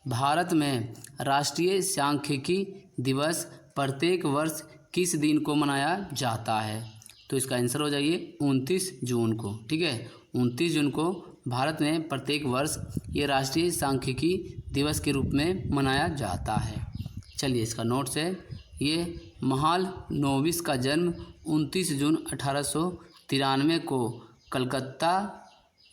भारत में राष्ट्रीय सांख्यिकी दिवस प्रत्येक वर्ष किस दिन को मनाया जाता है? तो इसका आंसर हो जाइए 29 जून को। ठीक है, 29 जून को भारत में प्रत्येक वर्ष ये राष्ट्रीय सांख्यिकी दिवस के रूप में मनाया जाता है। चलिए इसका नोट्स है, ये महालनोबिस का जन्म 29 जून 1893 को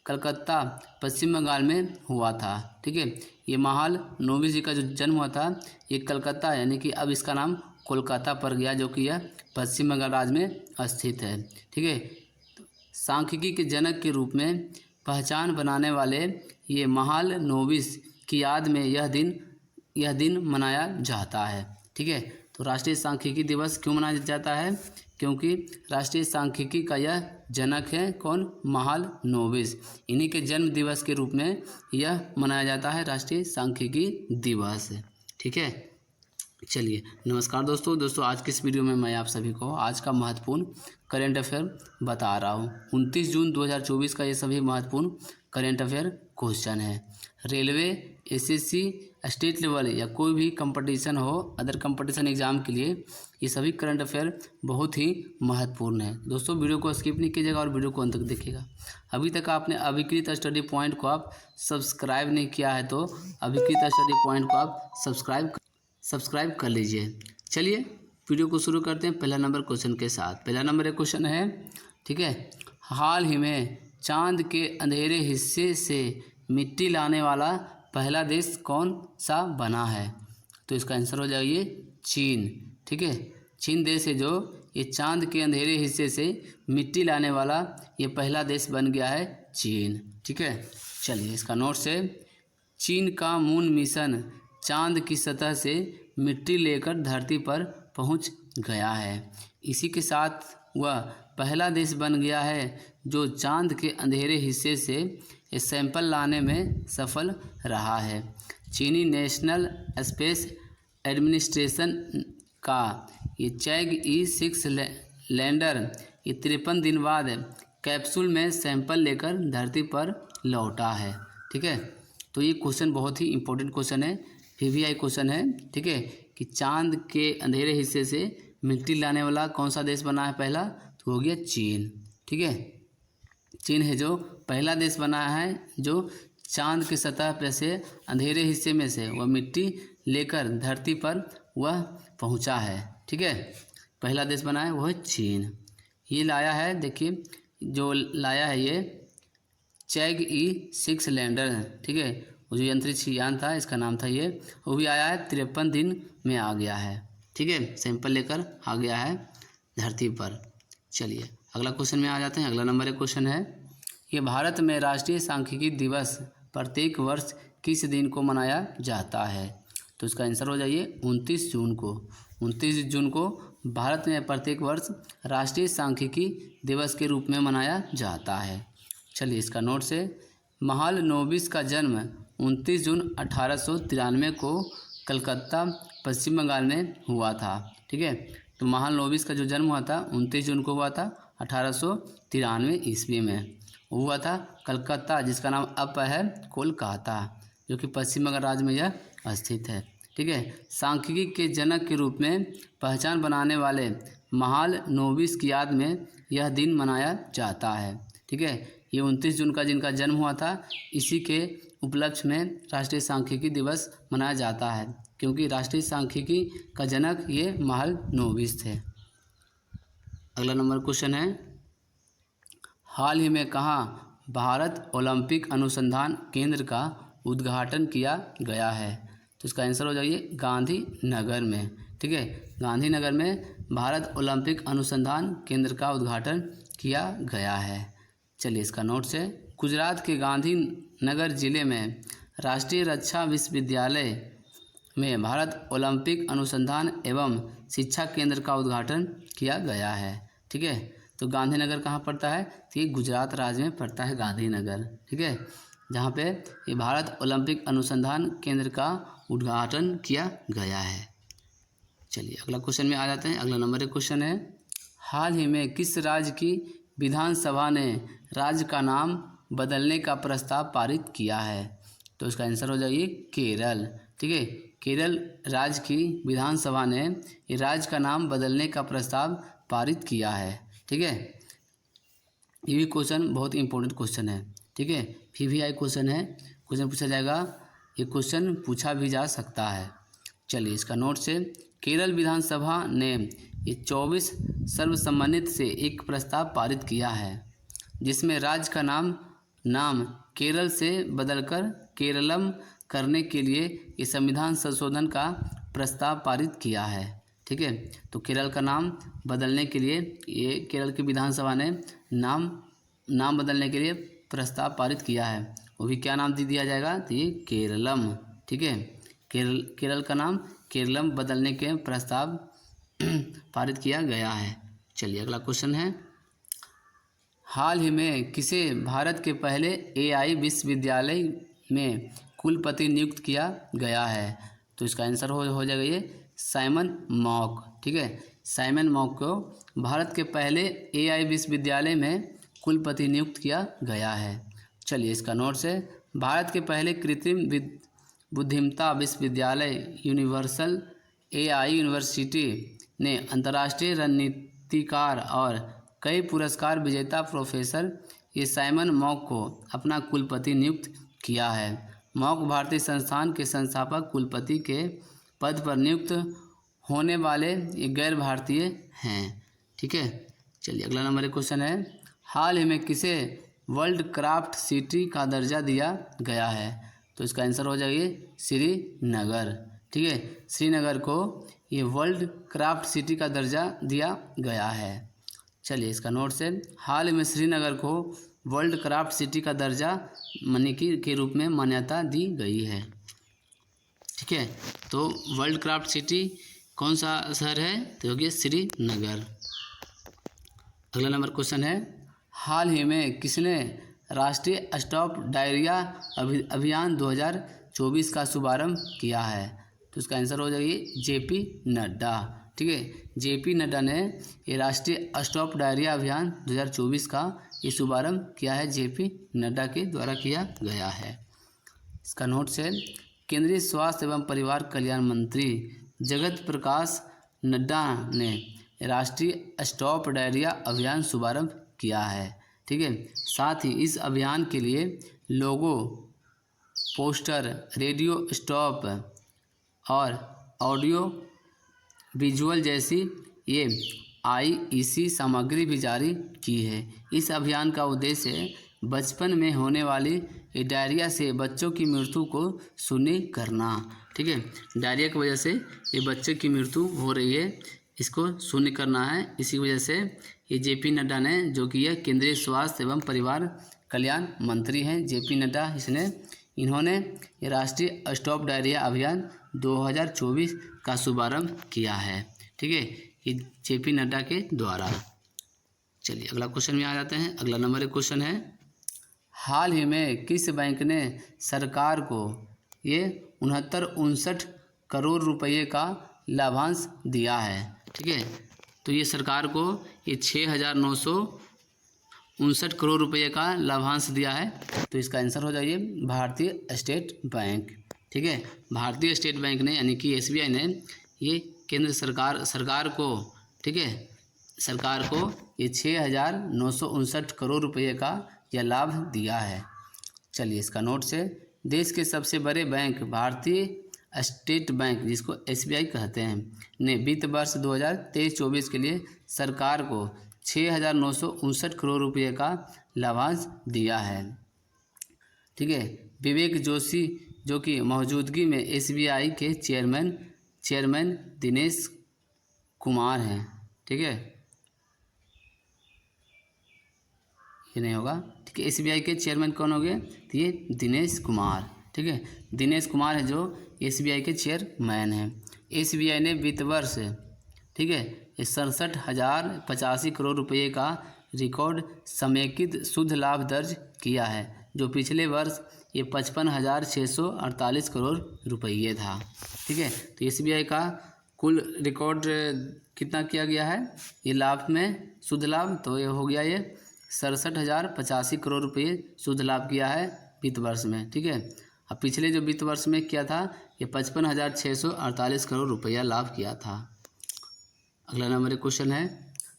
कलकत्ता पश्चिम बंगाल में हुआ था। ठीक है, ये महालनोबिस जी का जो जन्म हुआ था ये कलकत्ता, यानी कि अब इसका नाम कोलकाता पड़ गया, जो कि यह पश्चिम बंगाल राज्य में स्थित है। ठीक है, सांख्यिकी के जनक के रूप में पहचान बनाने वाले ये महालनोबिस की याद में यह दिन मनाया जाता है। ठीक है, तो राष्ट्रीय सांख्यिकी दिवस क्यों मनाया जाता है? क्योंकि राष्ट्रीय सांख्यिकी का यह जनक है कौन? महालनोबिस। इन्हीं के जन्म दिवस के रूप में यह मनाया जाता है राष्ट्रीय सांख्यिकी दिवस। ठीक है, चलिए नमस्कार दोस्तों आज की इस वीडियो में मैं आप सभी को आज का महत्वपूर्ण करेंट अफेयर बता रहा हूँ। 29 जून 2024 का ये सभी महत्वपूर्ण करेंट अफेयर क्वेश्चन है। रेलवे, एसएससी, स्टेट लेवल या कोई भी कंपटीशन हो, अदर कंपटीशन एग्जाम के लिए ये सभी करंट अफेयर बहुत ही महत्वपूर्ण है। दोस्तों वीडियो को स्किप नहीं कीजिएगा और वीडियो को अंत तक देखिएगा। अभी तक आपने अभिकृत स्टडी पॉइंट को आप सब्सक्राइब नहीं किया है तो अभिकृत स्टडी पॉइंट को आप सब्सक्राइब कर लीजिए। चलिए वीडियो को शुरू करते हैं पहला नंबर क्वेश्चन के साथ। पहला नंबर एक क्वेश्चन है, ठीक है, हाल ही में चांद के अंधेरे हिस्से से मिट्टी लाने वाला पहला देश कौन सा बना है? तो इसका आंसर हो जाइए चीन। ठीक है, चीन देश है जो ये चांद के अंधेरे हिस्से से मिट्टी लाने वाला ये पहला देश बन गया है, चीन। ठीक है, चलिए इसका नोट्स है, चीन का मून मिशन चांद की सतह से मिट्टी लेकर धरती पर पहुंच गया है। इसी के साथ वह पहला देश बन गया है जो चांद के अंधेरे हिस्से से सैंपल लाने में सफल रहा है। चीनी नेशनल स्पेस एडमिनिस्ट्रेशन का ये चैग-E6 लैंडर ये 53 दिन बाद कैप्सूल में सैंपल लेकर धरती पर लौटा है। ठीक है, तो ये क्वेश्चन बहुत ही इंपॉर्टेंट क्वेश्चन है, PVI क्वेश्चन है। ठीक है, कि चांद के अंधेरे हिस्से से मिट्टी लाने वाला कौन सा देश बना है पहला? तो हो गया चीन। ठीक है, चीन है जो पहला देश बना है जो चांद की सतह पर से अंधेरे हिस्से में से वह मिट्टी लेकर धरती पर वह पहुंचा है। ठीक है, पहला देश बना है वह चीन। ये लाया है, देखिए जो लाया है ये चैग-E6 लैंडर। ठीक है, वो जो अंतरिक्ष यान था इसका नाम था ये, वो भी आया है 53 दिन में आ गया है। ठीक है, सैंपल लेकर आ गया है धरती पर। चलिए अगला क्वेश्चन में आ जाते हैं। अगला नंबर एक क्वेश्चन है, ये भारत में राष्ट्रीय सांख्यिकी दिवस प्रत्येक वर्ष किस दिन को मनाया जाता है? तो इसका आंसर हो जाइए 29 जून को। 29 जून को भारत में प्रत्येक वर्ष राष्ट्रीय सांख्यिकी दिवस के रूप में मनाया जाता है। चलिए इसका नोट्स है, महालनोबिस का जन्म 29 जून 1893 को कलकत्ता पश्चिम बंगाल में हुआ था। ठीक है, तो महालनोबिस का जो जन्म हुआ था 29 जून को हुआ था 1893 ईस्वी में, हुआ था कलकत्ता, जिसका नाम अब है कोलकाता, जो कि पश्चिम बंगाल राज्य में यह स्थित है। ठीक है, सांख्यिकी के जनक के रूप में पहचान बनाने वाले महालनोबिस की याद में यह दिन मनाया जाता है। ठीक है, ये 29 जून का जिनका जन्म हुआ था इसी के उपलक्ष्य में राष्ट्रीय सांख्यिकी दिवस मनाया जाता है, क्योंकि राष्ट्रीय सांख्यिकी का जनक ये महालनोबिस थे। अगला नंबर क्वेश्चन है, हाल ही में कहाँ भारत ओलंपिक अनुसंधान केंद्र का उद्घाटन किया गया है? तो इसका आंसर हो जाइए गांधीनगर में। ठीक है, गांधीनगर में भारत ओलंपिक अनुसंधान केंद्र का उद्घाटन किया गया है। चलिए इसका नोट्स है, गुजरात के गांधीनगर जिले में राष्ट्रीय रक्षा विश्वविद्यालय में भारत ओलंपिक अनुसंधान एवं शिक्षा केंद्र का उद्घाटन किया गया है। ठीक है, तो गांधीनगर कहाँ पड़ता है? तो ये गुजरात राज्य में पड़ता है गांधीनगर। ठीक है, जहाँ पे ये भारत ओलंपिक अनुसंधान केंद्र का उद्घाटन किया गया है। चलिए अगला क्वेश्चन में आ जाते हैं। अगला नंबर एक क्वेश्चन है, हाल ही में किस राज्य की विधानसभा ने राज्य का नाम बदलने का प्रस्ताव पारित किया है? तो इसका आंसर हो जाएगी केरल। ठीक है, केरल राज्य की विधानसभा ने ये राज्य का नाम बदलने का प्रस्ताव पारित किया है। ठीक है, ये भी क्वेश्चन बहुत इंपॉर्टेंट क्वेश्चन है। ठीक है, PVI क्वेश्चन है, क्वेश्चन पूछा जाएगा, ये क्वेश्चन पूछा भी जा सकता है। चलिए इसका नोट से, केरल विधानसभा ने ये 24 सर्वसम्मति से एक प्रस्ताव पारित किया है जिसमें राज्य का नाम केरल से बदलकर केरलम करने के लिए ये संविधान संशोधन का प्रस्ताव पारित किया है। ठीक है, तो केरल का नाम बदलने के लिए ये केरल की विधानसभा ने नाम बदलने के लिए प्रस्ताव पारित किया है। वो भी क्या नाम दे दिया जाएगा, तो ये केरलम। ठीक है, केरल का नाम केरलम बदलने के प्रस्ताव पारित किया गया है। चलिए अगला क्वेश्चन है, हाल ही में किसे भारत के पहले AI विश्वविद्यालय में कुलपति नियुक्त किया गया है, तो इसका आंसर हो जाएगा ये साइमन मॉक। ठीक है, साइमन मॉक को भारत के पहले AI विश्वविद्यालय में कुलपति नियुक्त किया गया है। चलिए इसका नोट से, भारत के पहले कृत्रिम बुद्धिमत्ता विश्वविद्यालय यूनिवर्सल AI यूनिवर्सिटी ने अंतर्राष्ट्रीय रणनीतिकार और कई पुरस्कार विजेता प्रोफेसर ये साइमन मॉक को अपना कुलपति नियुक्त किया है। मॉक भारतीय संस्थान के संस्थापक कुलपति के पद पर नियुक्त होने वाले ये गैर भारतीय हैं। ठीक है, चलिए अगला नंबर क्वेश्चन है, हाल ही में किसे वर्ल्ड क्राफ्ट सिटी का दर्जा दिया गया है, तो इसका आंसर हो जाएगी श्रीनगर। ठीक है, श्रीनगर को ये वर्ल्ड क्राफ्ट सिटी का दर्जा दिया गया है। चलिए इसका नोट से, हाल में श्रीनगर को वर्ल्ड क्राफ्ट सिटी का दर्जा के रूप में मान्यता दी गई है। ठीक है, तो वर्ल्ड क्राफ्ट सिटी कौन सा शहर है, तो होगी श्रीनगर। अगला नंबर क्वेश्चन है, हाल ही में किसने राष्ट्रीय स्टॉप डायरिया अभियान 2024 का शुभारंभ किया है, तो इसका आंसर हो जाएगी JP नड्डा। ठीक है, JP नड्डा ने ये राष्ट्रीय स्टॉप डायरिया अभियान 2024 का ये शुभारंभ किया है, JP नड्डा के द्वारा किया गया है। इसका नोट से, केंद्रीय स्वास्थ्य एवं परिवार कल्याण मंत्री जगत प्रकाश नड्डा ने राष्ट्रीय स्टॉप डायरिया अभियान शुभारंभ किया है। ठीक है, साथ ही इस अभियान के लिए लोगो, पोस्टर, रेडियो स्टॉप और ऑडियो विजुअल जैसी ये IEC सामग्री भी जारी की है। इस अभियान का उद्देश्य बचपन में होने वाली डायरिया से बच्चों की मृत्यु को शून्य करना। ठीक है, डायरिया की वजह से ये बच्चे की मृत्यु हो रही है, इसको शून्य करना है। इसी वजह से ये JP नड्डा ने, जो कि यह केंद्रीय स्वास्थ्य एवं परिवार कल्याण मंत्री हैं JP नड्डा, इन्होंने ये राष्ट्रीय स्टॉप डायरिया अभियान 2024 का शुभारंभ किया है। ठीक है, ये JP नड्डा के द्वारा। चलिए अगला क्वेश्चन में आ जाते हैं। अगला नंबर क्वेश्चन है, हाल ही में किस बैंक ने सरकार को ये 69-69 करोड़ रुपये का लाभांश दिया है। ठीक है, तो ये सरकार को ये 6,959 करोड़ रुपये का लाभांश दिया है, तो इसका आंसर हो जाइए भारतीय स्टेट बैंक। ठीक है, भारतीय स्टेट बैंक ने यानी कि SBI ने ये केंद्र सरकार को, ठीक है, सरकार को ये 6,959 करोड़ रुपये का यह लाभ दिया है। चलिए इसका नोट से, देश के सबसे बड़े बैंक भारतीय स्टेट बैंक, जिसको SBI कहते हैं, ने वित्त वर्ष 2023-24 के लिए सरकार को 6,959 करोड़ रुपये का लाभांश दिया है। ठीक है, विवेक जोशी जो कि मौजूदगी में SBI के चेयरमैन दिनेश कुमार हैं। ठीक है, ये नहीं होगा। ठीक है, SBI के चेयरमैन कौन हो गए, तो ये दिनेश कुमार। ठीक है, दिनेश कुमार है जो SBI के चेयरमैन हैं। SBI ने वित्त वर्ष, ठीक है, 67,085 करोड़ रुपये का रिकॉर्ड समेकित शुद्ध लाभ दर्ज किया है, जो पिछले वर्ष ये 55,648 करोड़ रुपये था। ठीक है, तो SBI का कुल रिकॉर्ड कितना किया गया है ये लाभ में, शुद्ध लाभ, तो ये हो गया ये 67,085 करोड़ रुपये शुद्ध लाभ किया है वित्त वर्ष में। ठीक है, अब पिछले जो वित्त वर्ष में किया था ये 55,648 करोड़ रुपया लाभ किया था। अगला नंबर क्वेश्चन है,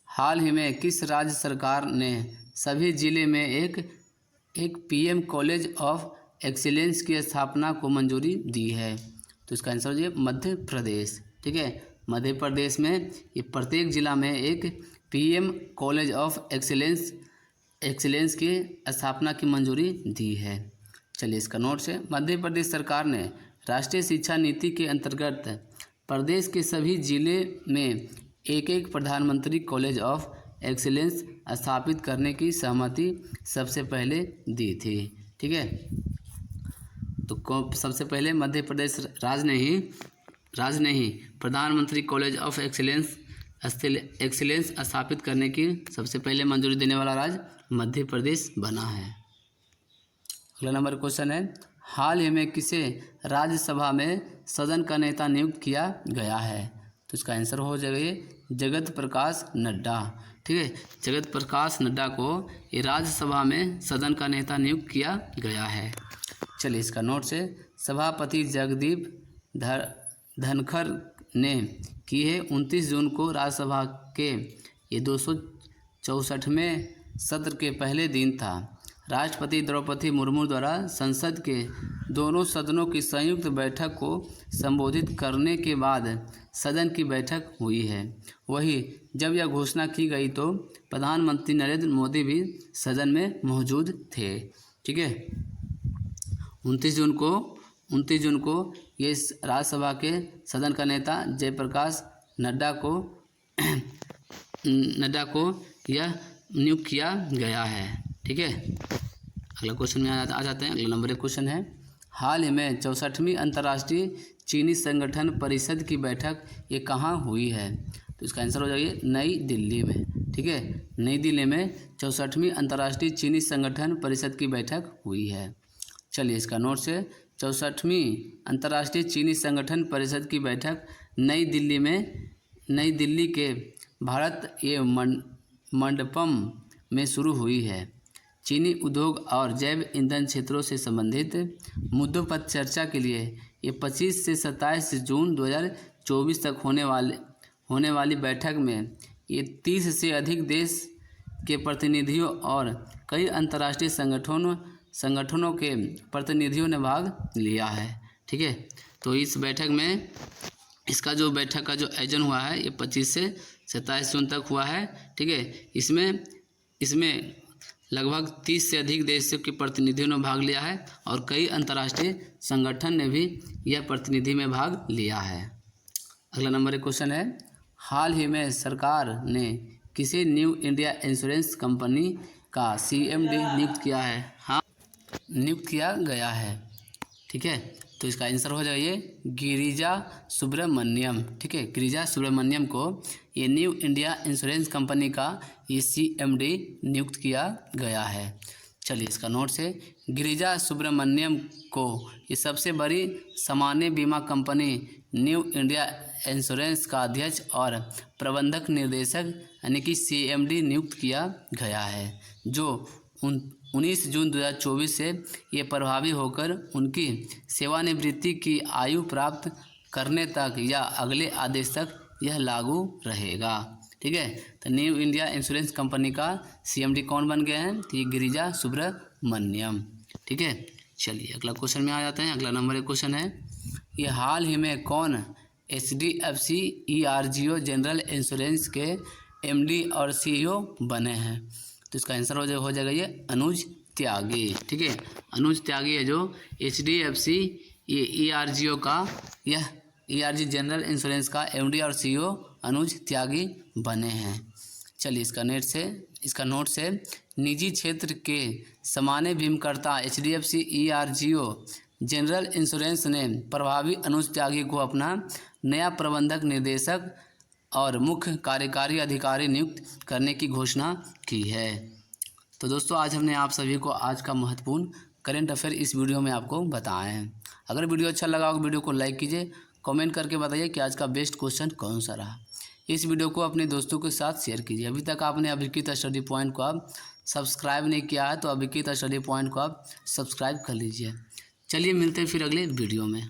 हाल ही में किस राज्य सरकार ने सभी जिले में एक पीएम कॉलेज ऑफ एक्सीलेंस की स्थापना को मंजूरी दी है? तो इसका आंसर हो जाए मध्य प्रदेश। ठीक है, मध्य प्रदेश में ये प्रत्येक जिला में एक पीएम कॉलेज ऑफ एक्सीलेंस की स्थापना की मंजूरी दी है। चलिए इसका नोट्स है, मध्य प्रदेश सरकार ने राष्ट्रीय शिक्षा नीति के अंतर्गत प्रदेश के सभी जिले में एक प्रधानमंत्री कॉलेज ऑफ एक्सीलेंस स्थापित करने की सहमति सबसे पहले दी थी। ठीक है, तो सबसे पहले मध्य प्रदेश राज्य ने ही प्रधानमंत्री कॉलेज ऑफ एक्सीलेंस स्थापित करने की सबसे पहले मंजूरी देने वाला राज्य मध्य प्रदेश बना है। अगला नंबर क्वेश्चन है, हाल ही में किसे राज्यसभा में सदन का नेता नियुक्त किया गया है? तो इसका आंसर हो जाएगा जगत प्रकाश नड्डा। ठीक है, जगत प्रकाश नड्डा को ये राज्यसभा में सदन का नेता नियुक्त किया गया है। चलिए इसका नोट से, सभापति जगदीप धनखड़ ने की है 29 जून को राज्यसभा के ये 264वें सत्र के पहले दिन था। राष्ट्रपति द्रौपदी मुर्मू द्वारा संसद के दोनों सदनों की संयुक्त बैठक को संबोधित करने के बाद सदन की बैठक हुई है। वहीं जब यह घोषणा की गई तो प्रधानमंत्री नरेंद्र मोदी भी सदन में मौजूद थे। ठीक है, 29 जून को ये राज्यसभा के सदन का नेता जयप्रकाश नड्डा को यह नियुक्त किया गया है। ठीक है, अगला क्वेश्चन में आ जाते हैं। अगला नंबर एक क्वेश्चन है, हाल ही में 64वीं अंतर्राष्ट्रीय चीनी संगठन परिषद की बैठक ये कहाँ हुई है? तो इसका आंसर हो जाएगा नई दिल्ली में। ठीक है, नई दिल्ली में 64वीं अंतर्राष्ट्रीय चीनी संगठन परिषद की बैठक हुई है। चलिए इसका नोट से, 64वीं अंतर्राष्ट्रीय चीनी संगठन परिषद की बैठक नई दिल्ली के भारत एवं मंडपम में शुरू हुई है। चीनी उद्योग और जैव ईंधन क्षेत्रों से संबंधित मुद्दों पर चर्चा के लिए ये 25 से 27 जून 2024 तक होने वाली बैठक में ये 30 से अधिक देश के प्रतिनिधियों और कई अंतर्राष्ट्रीय संगठनों के प्रतिनिधियों ने भाग लिया है। ठीक है, तो इस बैठक में इसका जो बैठक का जो आयोजन हुआ है ये 25 से 27 जून तक हुआ है। ठीक है, इसमें लगभग 30 से अधिक देशों के प्रतिनिधियों ने भाग लिया है और कई अंतर्राष्ट्रीय संगठन ने भी यह प्रतिनिधि में भाग लिया है। अगला नंबर एक क्वेश्चन है, हाल ही में सरकार ने किसी न्यू इंडिया इंश्योरेंस कंपनी का सीएमडी नियुक्त किया है? हाँ, नियुक्त किया गया है। ठीक है, तो इसका आंसर हो जाइए गिरिजा सुब्रमण्यम। ठीक है, गिरिजा सुब्रमण्यम को ये न्यू इंडिया इंश्योरेंस कंपनी का ये सीएमडी नियुक्त किया गया है। चलिए इसका नोट से, गिरिजा सुब्रमण्यम को ये सबसे बड़ी सामान्य बीमा कंपनी न्यू इंडिया इंश्योरेंस का अध्यक्ष और प्रबंधक निर्देशक यानी कि सीएमडी नियुक्त किया गया है, जो 19 जून 2024 से ये प्रभावी होकर उनकी सेवानिवृत्ति की आयु प्राप्त करने तक या अगले आदेश तक यह लागू रहेगा। ठीक है, तो न्यू इंडिया इंश्योरेंस कंपनी का सीएमडी कौन बन गए हैं? तो ये गिरिजा सुब्रमण्यम। ठीक है, चलिए अगला क्वेश्चन में आ जाते हैं। अगला नंबर एक क्वेश्चन है, ये हाल ही में कौन HDFC ERGO जनरल इंश्योरेंस के MD और CEO बने हैं? तो इसका आंसर हो जाएगा ये अनुज त्यागी। ठीक है, अनुज त्यागी है जो HDFC ERGO का यह ERG जनरल इंश्योरेंस का MD और CEO अनुज त्यागी बने हैं। चलिए इसका नोट से निजी क्षेत्र के सामान्य बीमाकर्ता HDFC ERGO जनरल इंश्योरेंस ने प्रभावी अनुज त्यागी को अपना नया प्रबंधक निर्देशक और मुख्य कार्यकारी अधिकारी नियुक्त करने की घोषणा की है। तो दोस्तों, आज हमने आप सभी को आज का महत्वपूर्ण करंट अफेयर इस वीडियो में आपको बताए हैं। अगर वीडियो अच्छा लगा हो वीडियो को लाइक कीजिए, कमेंट करके बताइए कि आज का बेस्ट क्वेश्चन कौन सा रहा। इस वीडियो को अपने दोस्तों के साथ शेयर कीजिए। अभी तक आपने अभिकृत स्टडी पॉइंट को आप सब्सक्राइब नहीं किया है तो अभिकृत स्टडी पॉइंट को आप सब्सक्राइब कर लीजिए। चलिए मिलते हैं फिर अगले वीडियो में।